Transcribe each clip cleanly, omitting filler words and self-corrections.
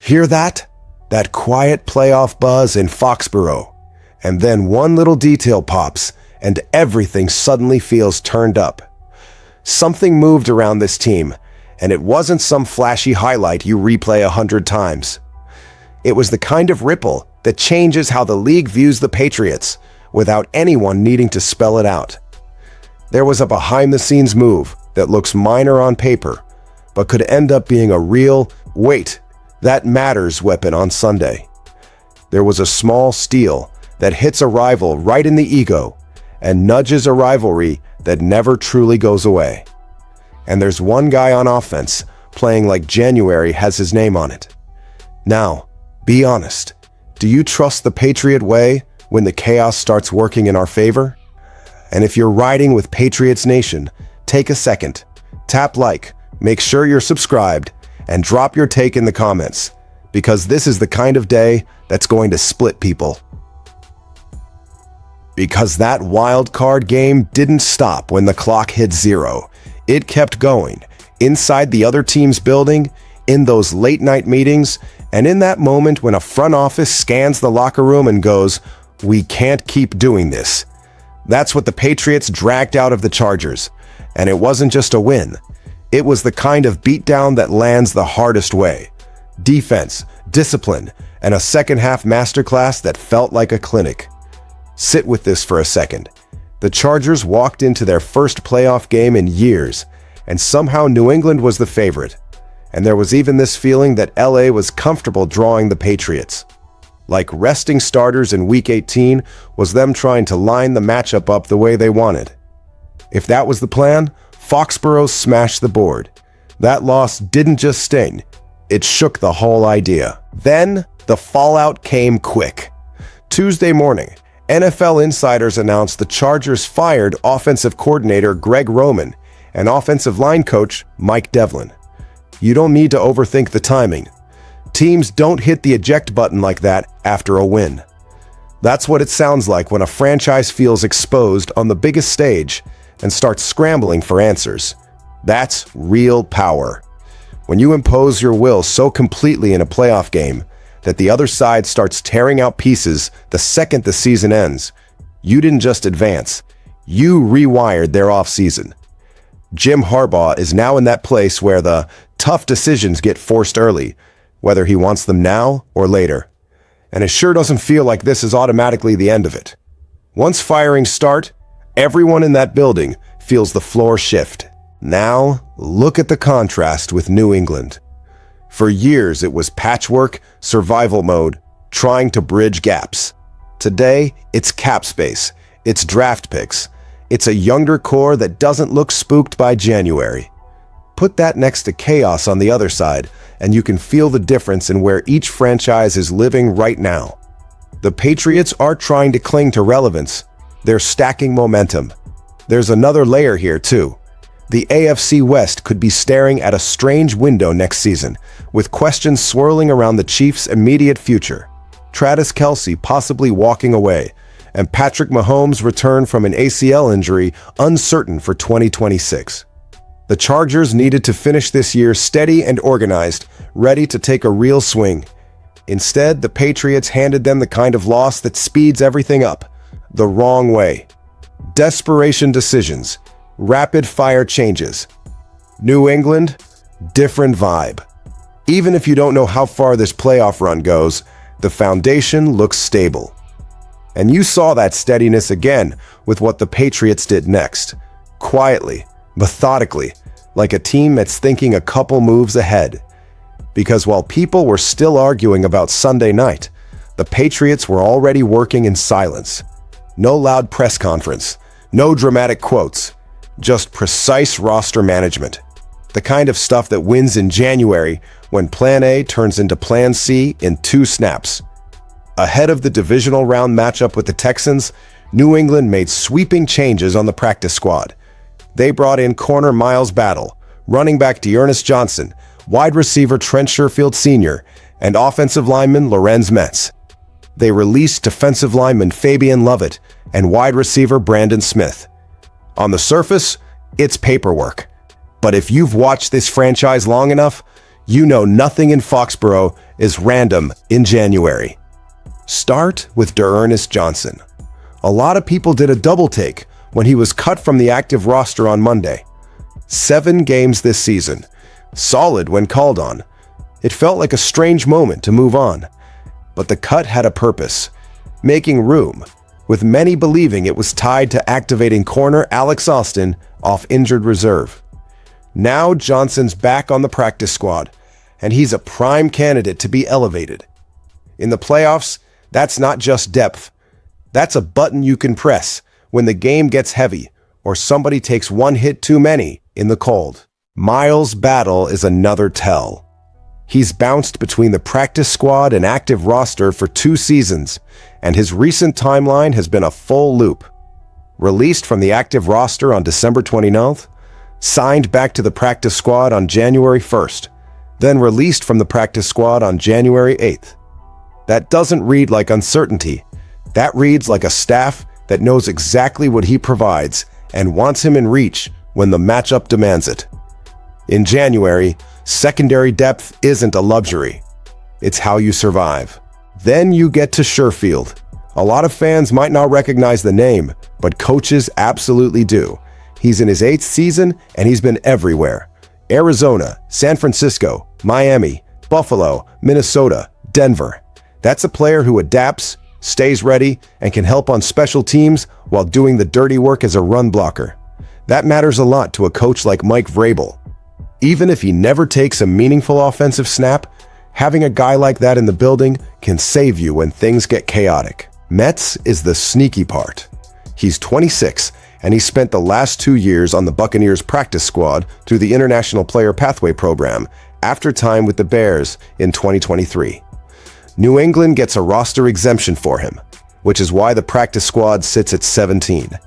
Hear that? That quiet playoff buzz in Foxborough. And then one little detail pops, and everything suddenly feels turned up. Something moved around this team, and it wasn't some flashy highlight you replay 100 times. It was the kind of ripple that changes how the league views the Patriots, without anyone needing to spell it out. There was a behind-the-scenes move that looks minor on paper, but could end up being a real, wait, that matters weapon on Sunday. There was a small steal that hits a rival right in the ego and nudges a rivalry that never truly goes away. And there's one guy on offense playing like January has his name on it. Now, be honest, do you trust the Patriot way when the chaos starts working in our favor? And if you're riding with Patriots Nation, take a second, tap like, make sure you're subscribed, and drop your take in the comments, because this is the kind of day that's going to split people. Because that wild card game didn't stop when the clock hit 0. It kept going, inside the other team's building, in those late-night meetings, and in that moment when a front office scans the locker room and goes, "We can't keep doing this." That's what the Patriots dragged out of the Chargers, and it wasn't just a win. It was the kind of beatdown that lands the hardest way. Defense, discipline, and a second-half masterclass that felt like a clinic. Sit with this for a second. The Chargers walked into their first playoff game in years, and somehow New England was the favorite. And there was even this feeling that LA was comfortable drawing the Patriots. Like resting starters in Week 18 was them trying to line the matchup up the way they wanted. If that was the plan, Foxborough smashed the board. That loss didn't just sting, it shook the whole idea. Then, the fallout came quick. Tuesday morning, NFL insiders announced the Chargers fired offensive coordinator Greg Roman and offensive line coach Mike Devlin. You don't need to overthink the timing. Teams don't hit the eject button like that after a win. That's what it sounds like when a franchise feels exposed on the biggest stage and starts scrambling for answers. That's real power. When you impose your will so completely in a playoff game that the other side starts tearing out pieces the second the season ends, you didn't just advance, you rewired their offseason. Jim Harbaugh is now in that place where the tough decisions get forced early, whether he wants them now or later. And it sure doesn't feel like this is automatically the end of it. Once firings start, everyone in that building feels the floor shift. Now, look at the contrast with New England. For years, it was patchwork, survival mode, trying to bridge gaps. Today, it's cap space, it's draft picks, it's a younger core that doesn't look spooked by January. Put that next to chaos on the other side, and you can feel the difference in where each franchise is living right now. The Patriots are trying to cling to relevance. They're stacking momentum. There's another layer here, too. The AFC West could be staring at a strange window next season, with questions swirling around the Chiefs' immediate future. Travis Kelce possibly walking away, and Patrick Mahomes' return from an ACL injury uncertain for 2026. The Chargers needed to finish this year steady and organized, ready to take a real swing. Instead, the Patriots handed them the kind of loss that speeds everything up, the wrong way. Desperation decisions, rapid-fire changes. New England, different vibe. Even if you don't know how far this playoff run goes, the foundation looks stable. And you saw that steadiness again with what the Patriots did next. Quietly, methodically, like a team that's thinking a couple moves ahead. Because while people were still arguing about Sunday night, the Patriots were already working in silence. No loud press conference, no dramatic quotes, just precise roster management. The kind of stuff that wins in January when Plan A turns into Plan C in 2 snaps. Ahead of the divisional round matchup with the Texans, New England made sweeping changes on the practice squad. They brought in corner Miles Battle, running back Dearness Johnson, wide receiver Trent Sherfield Sr., and offensive lineman Lorenz Metz. They released defensive lineman Fabian Lovett and wide receiver Brandon Smith. On the surface, it's paperwork. But if you've watched this franchise long enough, you know nothing in Foxborough is random in January. Start with D'Ernest Johnson. A lot of people did a double take when he was cut from the active roster on Monday. 7 games this season. Solid when called on. It felt like a strange moment to move on. But the cut had a purpose, making room, with many believing it was tied to activating corner Alex Austin off injured reserve. Now Johnson's back on the practice squad, and he's a prime candidate to be elevated. In the playoffs, that's not just depth. That's a button you can press when the game gets heavy or somebody takes one hit too many in the cold. Miles Battle is another tell. He's bounced between the practice squad and active roster for 2 seasons, and his recent timeline has been a full loop. Released from the active roster on December 29th, signed back to the practice squad on January 1st, then released from the practice squad on January 8th. That doesn't read like uncertainty. That reads like a staff that knows exactly what he provides and wants him in reach when the matchup demands it. In January, secondary depth isn't a luxury. It's how you survive. Then you get to Sherfield. A lot of fans might not recognize the name, but coaches absolutely do. He's in his 8th season, and he's been everywhere. Arizona, San Francisco, Miami, Buffalo, Minnesota, Denver. That's a player who adapts, stays ready, and can help on special teams while doing the dirty work as a run blocker. That matters a lot to a coach like Mike Vrabel. Even if he never takes a meaningful offensive snap, having a guy like that in the building can save you when things get chaotic. Metz is the sneaky part. He's 26, and he spent the last 2 years on the Buccaneers practice squad through the International Player Pathway Program after time with the Bears in 2023. New England gets a roster exemption for him, which is why the practice squad sits at 17.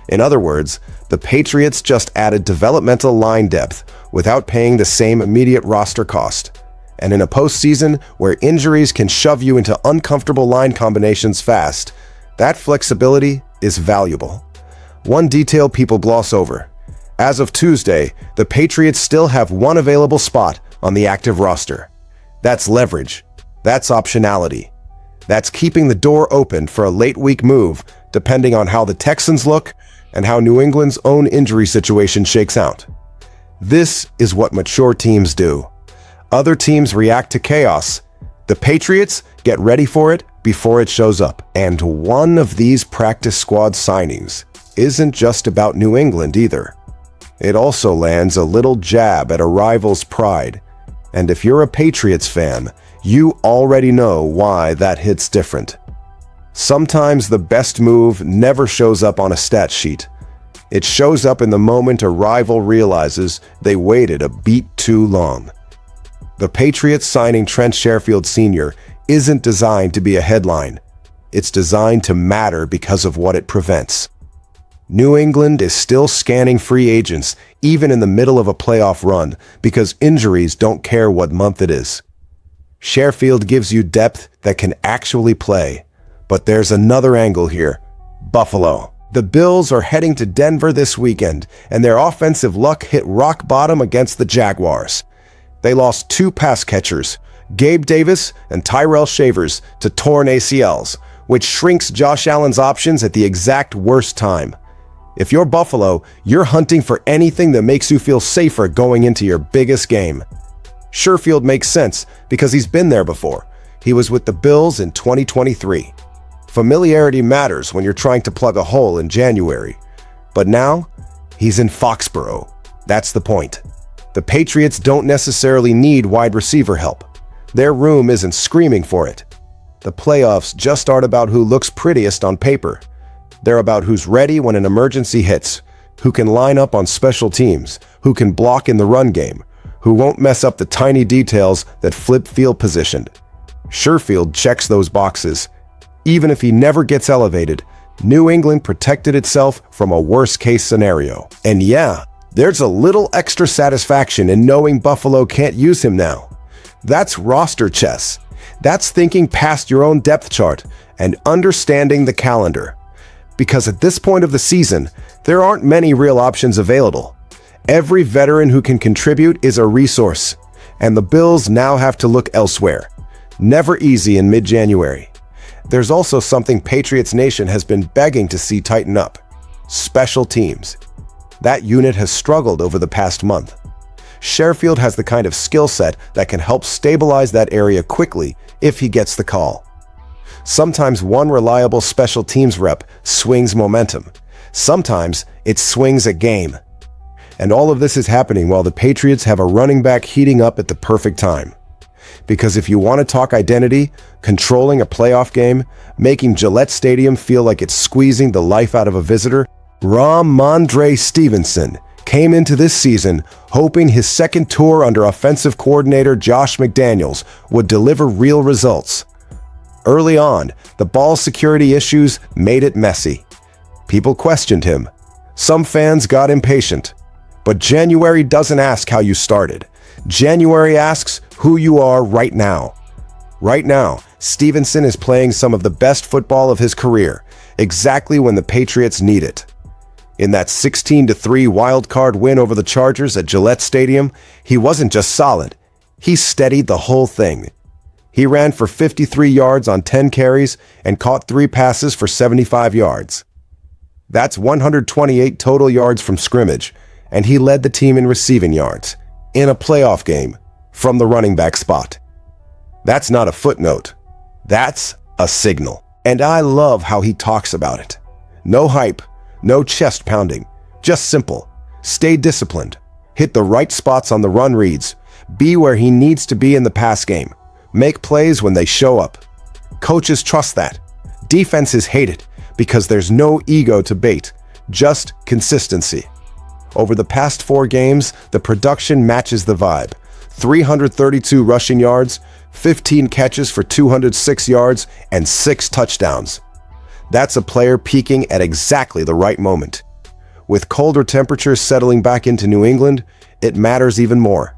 In other words, the Patriots just added developmental line depth without paying the same immediate roster cost. And in a postseason where injuries can shove you into uncomfortable line combinations fast, that flexibility is valuable. One detail people gloss over. As of Tuesday, the Patriots still have one available spot on the active roster. That's leverage. That's optionality. That's keeping the door open for a late week move, depending on how the Texans look and how New England's own injury situation shakes out. This is what mature teams do. Other teams react to chaos. The Patriots get ready for it before it shows up. And one of these practice squad signings isn't just about New England either. It also lands a little jab at a rival's pride. And if you're a Patriots fan, you already know why that hits different. Sometimes the best move never shows up on a stat sheet. It shows up in the moment a rival realizes they waited a beat too long. The Patriots signing Trent Sherfield Sr. isn't designed to be a headline. It's designed to matter because of what it prevents. New England is still scanning free agents, even in the middle of a playoff run, because injuries don't care what month it is. Sherfield gives you depth that can actually play. But there's another angle here. Buffalo. The Bills are heading to Denver this weekend, and their offensive luck hit rock bottom against the Jaguars. They lost 2 pass catchers, Gabe Davis and Tyrell Shavers, to torn ACLs, which shrinks Josh Allen's options at the exact worst time. If you're Buffalo, you're hunting for anything that makes you feel safer going into your biggest game. Sherfield makes sense because he's been there before. He was with the Bills in 2023. Familiarity matters when you're trying to plug a hole in January. But now, he's in Foxborough. That's the point. The Patriots don't necessarily need wide receiver help. Their room isn't screaming for it. The playoffs just aren't about who looks prettiest on paper. They're about who's ready when an emergency hits, who can line up on special teams, who can block in the run game, who won't mess up the tiny details that flip field position. Sherfield checks those boxes. Even if he never gets elevated, New England protected itself from a worst-case scenario. And yeah, there's a little extra satisfaction in knowing Buffalo can't use him now. That's roster chess. That's thinking past your own depth chart and understanding the calendar. Because at this point of the season, there aren't many real options available. Every veteran who can contribute is a resource, and the Bills now have to look elsewhere. Never easy in mid-January. There's also something Patriots Nation has been begging to see tighten up: special teams. That unit has struggled over the past month. Sherfield has the kind of skill set that can help stabilize that area quickly if he gets the call. Sometimes one reliable special teams rep swings momentum. Sometimes it swings a game. And all of this is happening while the Patriots have a running back heating up at the perfect time. Because if you want to talk identity, controlling a playoff game, making Gillette Stadium feel like it's squeezing the life out of a visitor, Ramondre Stevenson came into this season hoping his second tour under offensive coordinator Josh McDaniels would deliver real results. Early on, the ball security issues made it messy. People questioned him. Some fans got impatient. But January doesn't ask how you started. January asks who you are right now. Right now, Stevenson is playing some of the best football of his career, exactly when the Patriots need it. In that 16-3 wild-card win over the Chargers at Gillette Stadium, he wasn't just solid. He steadied the whole thing. He ran for 53 yards on 10 carries and caught 3 passes for 75 yards. That's 128 total yards from scrimmage, and he led the team in receiving yards, in a playoff game, from the running back spot. That's not a footnote. That's a signal. And I love how he talks about it. No hype, no chest pounding, just simple. Stay disciplined. Hit the right spots on the run reads. Be where he needs to be in the pass game. Make plays when they show up. Coaches trust that. Defenses hate it because there's no ego to bait, just consistency. Over the past 4 games, the production matches the vibe. 332 rushing yards, 15 catches for 206 yards, and 6 touchdowns. That's a player peaking at exactly the right moment. With colder temperatures settling back into New England, it matters even more.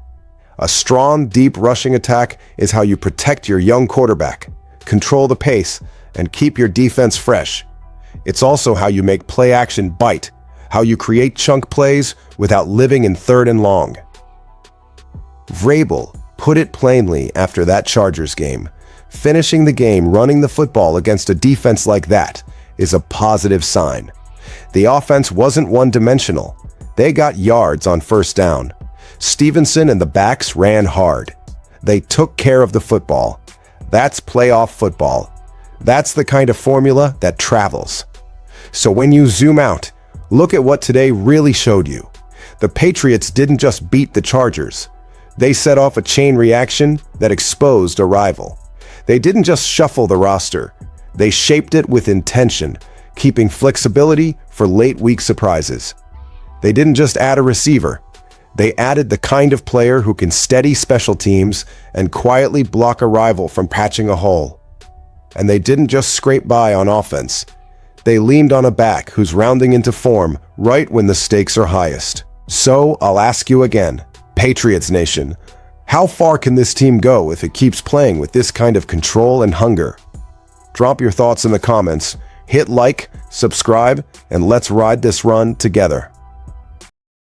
A strong, deep rushing attack is how you protect your young quarterback, control the pace, and keep your defense fresh. It's also how you make play action bite, how you create chunk plays without living in 3rd and long. Vrabel put it plainly after that Chargers game. Finishing the game running the football against a defense like that is a positive sign. The offense wasn't one-dimensional. They got yards on first down. Stevenson and the backs ran hard. They took care of the football. That's playoff football. That's the kind of formula that travels. So when you zoom out, look at what today really showed you. The Patriots didn't just beat the Chargers. They set off a chain reaction that exposed a rival. They didn't just shuffle the roster. They shaped it with intention, keeping flexibility for late-week surprises. They didn't just add a receiver. They added the kind of player who can steady special teams and quietly block a rival from patching a hole. And they didn't just scrape by on offense. They leaned on a back who's rounding into form right when the stakes are highest. So I'll ask you again, Patriots Nation, how far can this team go if it keeps playing with this kind of control and hunger? Drop your thoughts in the comments, hit like, subscribe, and let's ride this run together.